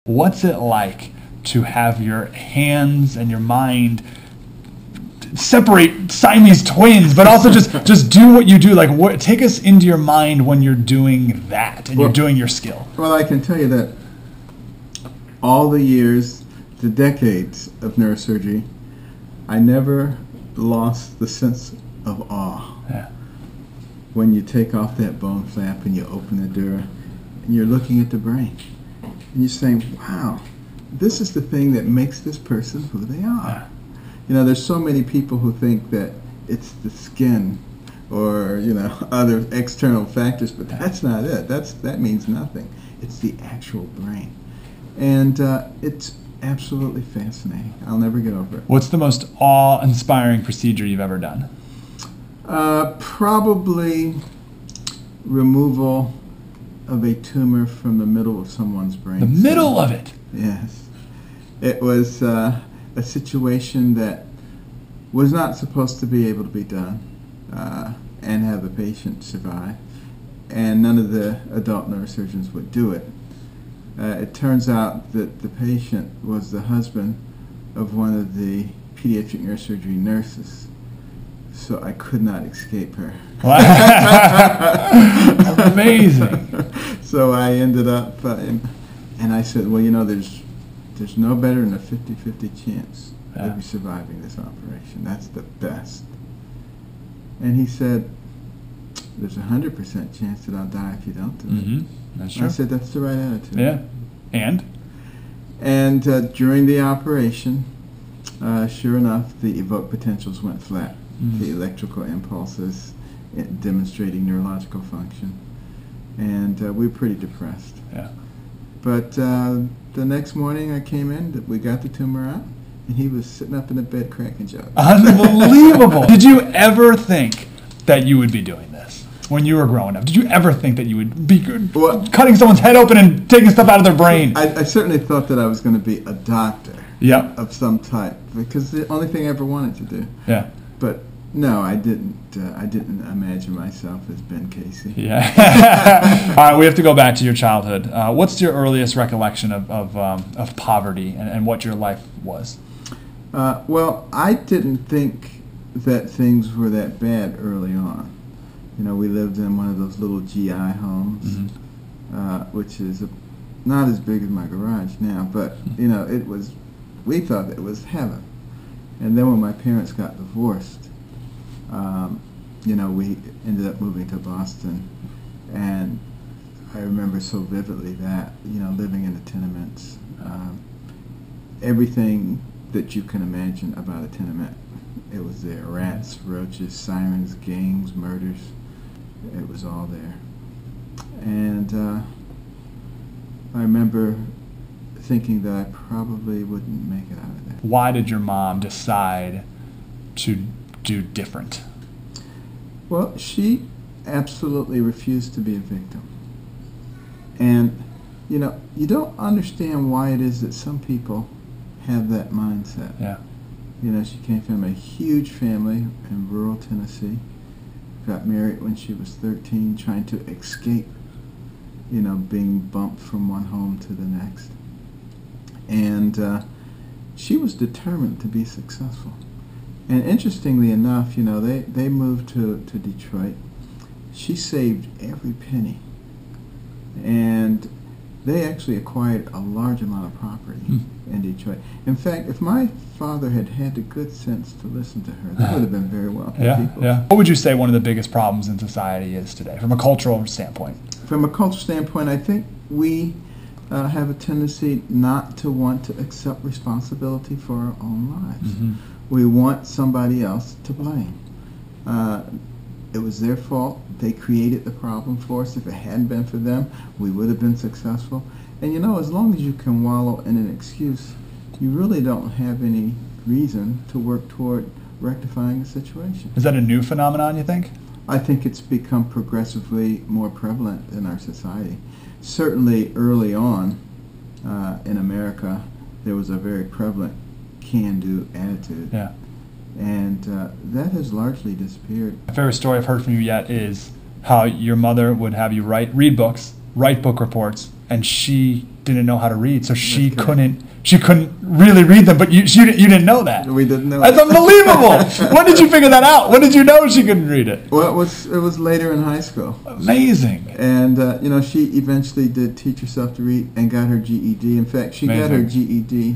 What's it like to have your hands and your mind separate Siamese twins, but also just do what you do? Like, take us into your mind when you're doing that and you're doing your skill. Well, I can tell you that all the years, the decades of neurosurgery, I never lost the sense of awe. Yeah. When you take off that bone flap and you open the door and you're looking at the brain and you're saying, wow, this is the thing that makes this person who they are. Yeah. You know, there's so many people who think that it's the skin or, you know, other external factors, but that's not it. That means nothing. It's the actual brain. And it's absolutely fascinating. I'll never get over it. What's the most awe-inspiring procedure you've ever done? Probably removal of a tumor from the middle of someone's brain. The middle of it? Yes. It was a situation that was not supposed to be able to be done and have the patient survive, and none of the adult neurosurgeons would do it. It turns out that the patient was the husband of one of the pediatric neurosurgery nurses, so I could not escape her. Amazing. So I ended up, and I said, well, you know, there's no better than a 50-50 chance of you surviving this operation. That's the best. And he said, there's a 100% chance that I'll die if you don't do it. That's true. I said, that's the right attitude. Yeah. And during the operation, sure enough, the evoked potentials went flat. The electrical impulses demonstrating neurological function. And we were pretty depressed. Yeah. But the next morning I came in, we got the tumor out, and he was sitting up in the bed cracking jokes. Unbelievable. Did you ever think that you would be doing this when you were growing up? Did you ever think that you would be cutting someone's head open and taking stuff out of their brain? I certainly thought that I was going to be a doctor of some type, because the only thing I ever wanted to do. Yeah. But no, I didn't. I didn't imagine myself as Ben Casey. Yeah. All right, we have to go back to your childhood. What's your earliest recollection of poverty and what your life was? Well, I didn't think that things were that bad early on. You know, we lived in one of those little GI homes, which is not as big as my garage now, but you know, we thought it was heaven. And then when my parents got divorced, you know, we ended up moving to Boston, and I remember so vividly that, you know, living in the tenements, everything that you can imagine about a tenement, it was there. Rats, roaches, sirens, gangs, murders, it was all there. And I remember thinking that I probably wouldn't make it out of there. Why did your mom decide to do different? Well, she absolutely refused to be a victim. And, you know, you don't understand why it is that some people have that mindset. Yeah. You know, she came from a huge family in rural Tennessee, got married when she was 13, trying to escape, you know, being bumped from one home to the next. And she was determined to be successful. And interestingly enough, you know, they moved to Detroit. She saved every penny. And they actually acquired a large amount of property in Detroit. In fact, if my father had had the good sense to listen to her, they would have been very wealthy people. Yeah. What would you say one of the biggest problems in society is today, from a cultural standpoint? From a cultural standpoint, I think we have a tendency not to want to accept responsibility for our own lives. We want somebody else to blame. It was their fault. They created the problem for us. If it hadn't been for them, we would have been successful. And you know, as long as you can wallow in an excuse, you really don't have any reason to work toward rectifying the situation. Is that a new phenomenon, you think? I think it's become progressively more prevalent in our society. Certainly early on in America, there was a very prevalent can-do attitude. Yeah. And that has largely disappeared. My favorite story I've heard from you yet is how your mother would have you read books, write book reports, and she didn't know how to read, so she That's correct. couldn't really read them. But you didn't know that. We didn't know. That's it. unbelievable. When did you figure that out? When did you know she couldn't read it? Well, it was later in high school. Amazing. And, she eventually did teach herself to read and got her GED. In fact, she got her Amazing. GED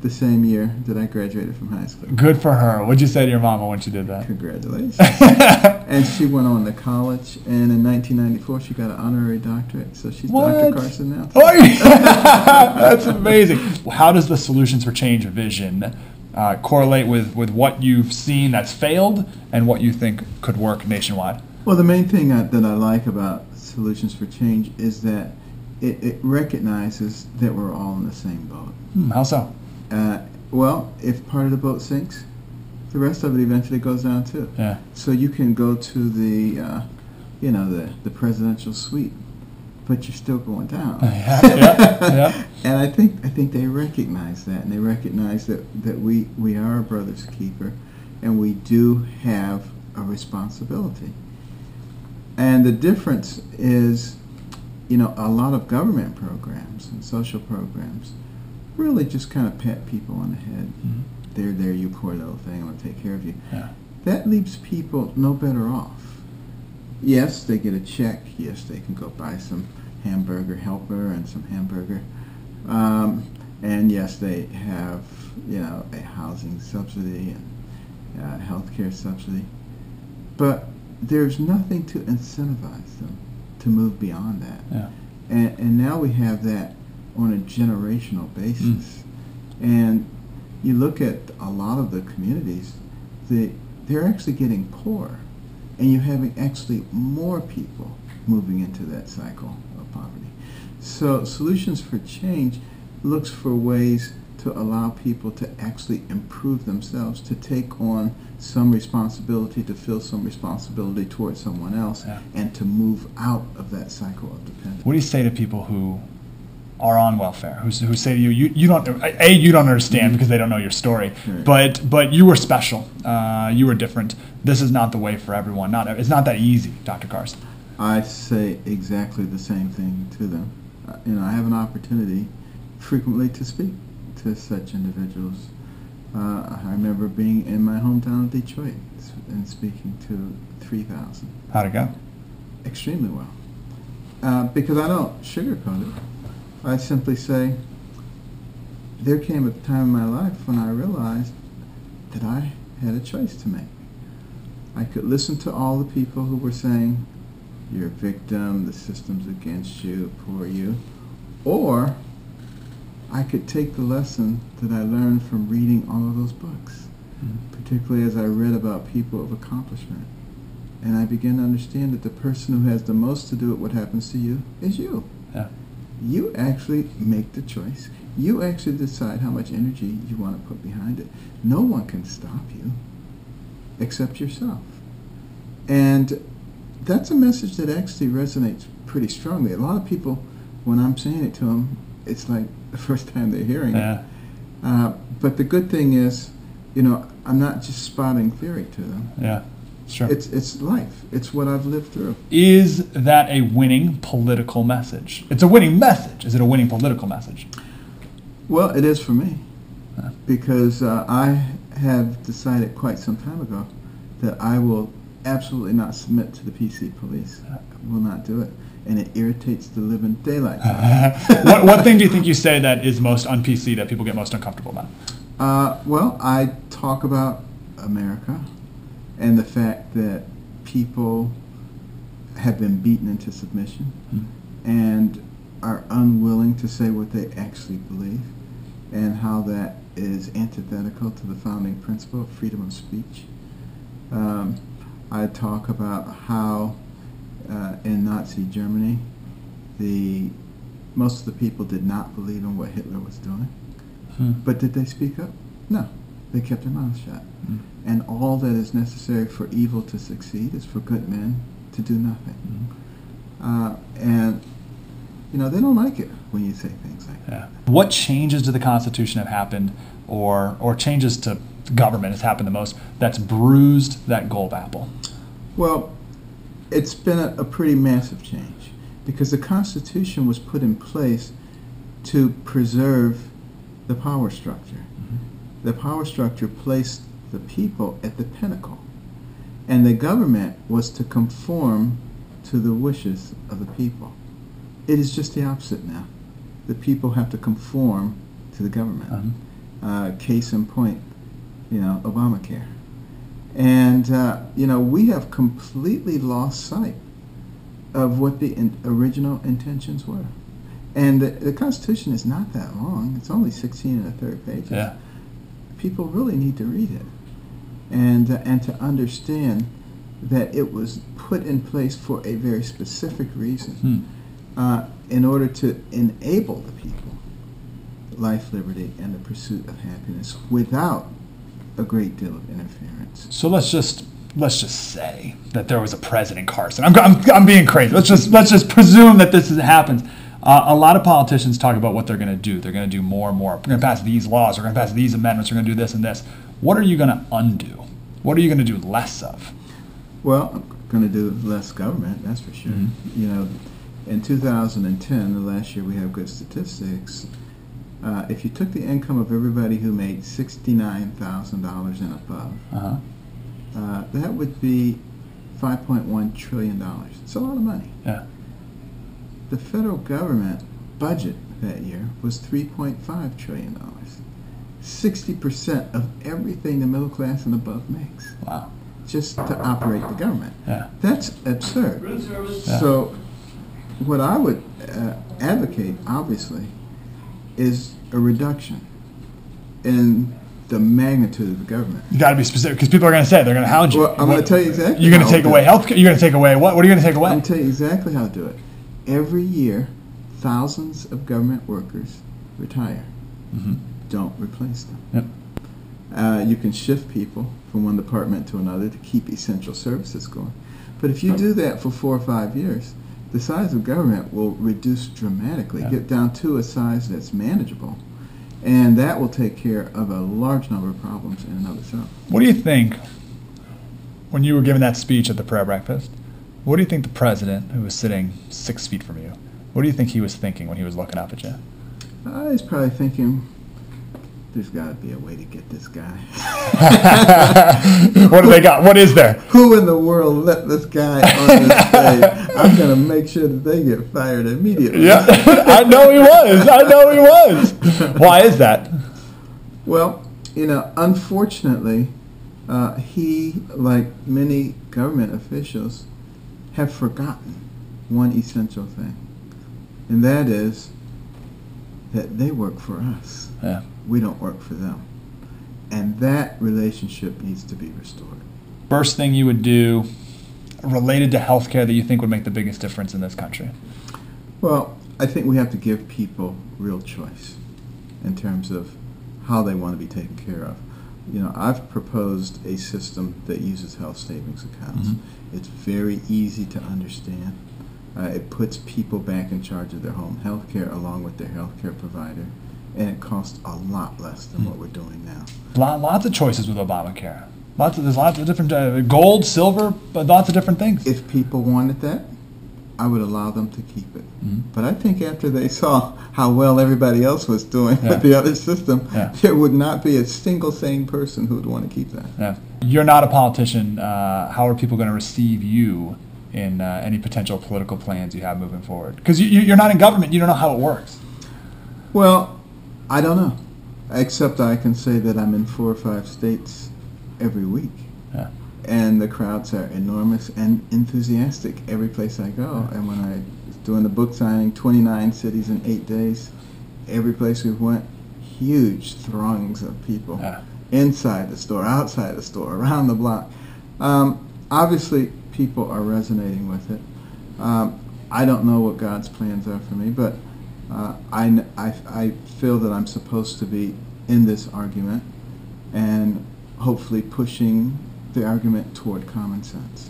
the same year that I graduated from high school. Good for her. What'd you say to your mama when she did that? Congratulations. And she went on to college, and in 1994 she got an honorary doctorate, so she's What? Dr. Carson now. Oh, yeah. That's amazing. How does the Solutions for Change vision correlate with what you've seen that's failed and what you think could work nationwide? Well, the main thing that I like about Solutions for Change is that it recognizes that we're all in the same boat. How so? Well, if part of the boat sinks, the rest of it eventually goes down too. Yeah. So you can go to the presidential suite, but you're still going down. Yeah. And I think they recognize that, and they recognize that we are a brother's keeper, and we do have a responsibility. And the difference is, a lot of government programs and social programs really just kind of pat people on the head. Mm-hmm. They're there, you poor little thing, I'm going to take care of you. Yeah. That leaves people no better off. Yes, they get a check. Yes, they can go buy some hamburger helper and some hamburger. And yes, they have, a housing subsidy and health care subsidy. But there's nothing to incentivize them to move beyond that. Yeah. And now we have that on a generational basis. And you look at a lot of the communities, they're actually getting poorer. And you're having actually more people moving into that cycle of poverty. So Solutions for Change looks for ways to allow people to actually improve themselves, to take on some responsibility, to feel some responsibility towards someone else, and to move out of that cycle of dependence. What do you say to people who are on welfare, who say to you, you don't understand because they don't know your story, Right. but you were special, you were different. This is not the way for everyone. It's not that easy, Dr. Carson. I say exactly the same thing to them. I have an opportunity frequently to speak to such individuals. I remember being in my hometown of Detroit and speaking to 3,000. How'd it go? Extremely well. Because I don't sugarcoat it. I simply say, there came a time in my life when I realized that I had a choice to make. I could listen to all the people who were saying, you're a victim, the system's against you, poor you. Or I could take the lesson that I learned from reading all of those books, particularly as I read about people of accomplishment. And I began to understand that the person who has the most to do with what happens to you is you. Yeah. You actually make the choice. You actually decide how much energy you want to put behind it. No one can stop you except yourself. And that's a message that actually resonates pretty strongly. A lot of people, when I'm saying it to them, it's like the first time they're hearing it. But the good thing is, I'm not just spouting theory to them. Yeah, sure. It's life. It's what I've lived through. Is that a winning political message? It's a winning message. Is it a winning political message? Well, it is for me. Because I have decided quite some time ago that I will absolutely not submit to the PC police. I will not do it. And it irritates the living daylight out of me. What thing do you think you say that is most un-PC, that people get most uncomfortable about? Well, I talk about America and the fact that people have been beaten into submission and are unwilling to say what they actually believe, and how that is antithetical to the founding principle of freedom of speech. I talk about how in Nazi Germany, most of the people did not believe in what Hitler was doing. But did they speak up? No. They kept their mouths shut. And all that is necessary for evil to succeed is for good men to do nothing. And, they don't like it when you say things like that. What changes to the Constitution have happened, or changes to government has happened the most, that's bruised that gold apple? Well, it's been a pretty massive change. because the Constitution was put in place to preserve the power structure. The power structure placed the people at the pinnacle, and the government was to conform to the wishes of the people. It is just the opposite now. The people have to conform to the government. Case in point, Obamacare. And, we have completely lost sight of what the original intentions were. And the Constitution is not that long. It's only 16 1/3 pages. Yeah. People really need to read it and to understand that it was put in place for a very specific reason, in order to enable the people life, liberty, and the pursuit of happiness without a great deal of interference. So let's just say that there was a president Carson. I'm being crazy. Let's just presume that this happens. A lot of politicians talk about what they're going to do. They're going to do more and more. We're going to pass these laws. We're going to pass these amendments. We're going to do this and this. What are you going to undo? What are you going to do less of? Well, I'm going to do less government, that's for sure. In 2010, the last year we have good statistics, if you took the income of everybody who made $69,000 and above, that would be $5.1 trillion. It's a lot of money. Yeah. The federal government budget that year was $3.5 trillion. 60% of everything the middle class and above makes. Wow. Just to operate the government. Yeah. That's absurd. Yeah. So what I would advocate, obviously, is a reduction in the magnitude of the government. You got to be specific because people are going to say they're going to hound you. Well, I'm going to tell you exactly. You're going to take away health care. You're going to take away what? What are you going to take away? I'm going to tell you exactly how to do it. Every year, thousands of government workers retire. Don't replace them. Yep. You can shift people from one department to another to keep essential services going. But if you do that for 4 or 5 years, the size of government will reduce dramatically, get down to a size that's manageable. And that will take care of a large number of problems in and of itself. What do you think, when you were giving that speech at the prayer breakfast, what do you think the president, who was sitting 6 feet from you, what do you think he was thinking when he was looking up at you? He's probably thinking, there's got to be a way to get this guy. What do they got? What is there? Who in the world let this guy on this stage? I'm going to make sure that they get fired immediately. Yeah, I know he was. Why is that? Well, unfortunately, he, like many government officials, have forgotten one essential thing, and that is that they work for us. Yeah. We don't work for them. And that relationship needs to be restored. First thing you would do related to healthcare that you think would make the biggest difference in this country? Well, I think we have to give people real choice in terms of how they want to be taken care of. I've proposed a system that uses health savings accounts. It's very easy to understand. It puts people back in charge of their home health care along with their health care provider, and it costs a lot less than what we're doing now. Lots of choices with Obamacare. There's lots of different gold, silver, but lots of different things. If people wanted that, I would allow them to keep it. But I think after they saw how well everybody else was doing with the other system, there would not be a single sane person who would want to keep that. Yeah. You're not a politician. How are people going to receive you in any potential political plans you have moving forward? Because you're not in government. You don't know how it works. Well, I don't know, except I can say that I'm in 4 or 5 states every week. Yeah. And the crowds are enormous and enthusiastic every place I go. And when I was doing the book signing, 29 cities in 8 days, every place we went, huge throngs of people. Inside the store, outside the store, around the block. Obviously, people are resonating with it. I don't know what God's plans are for me, but I feel that I'm supposed to be in this argument and hopefully pushing the argument toward common sense.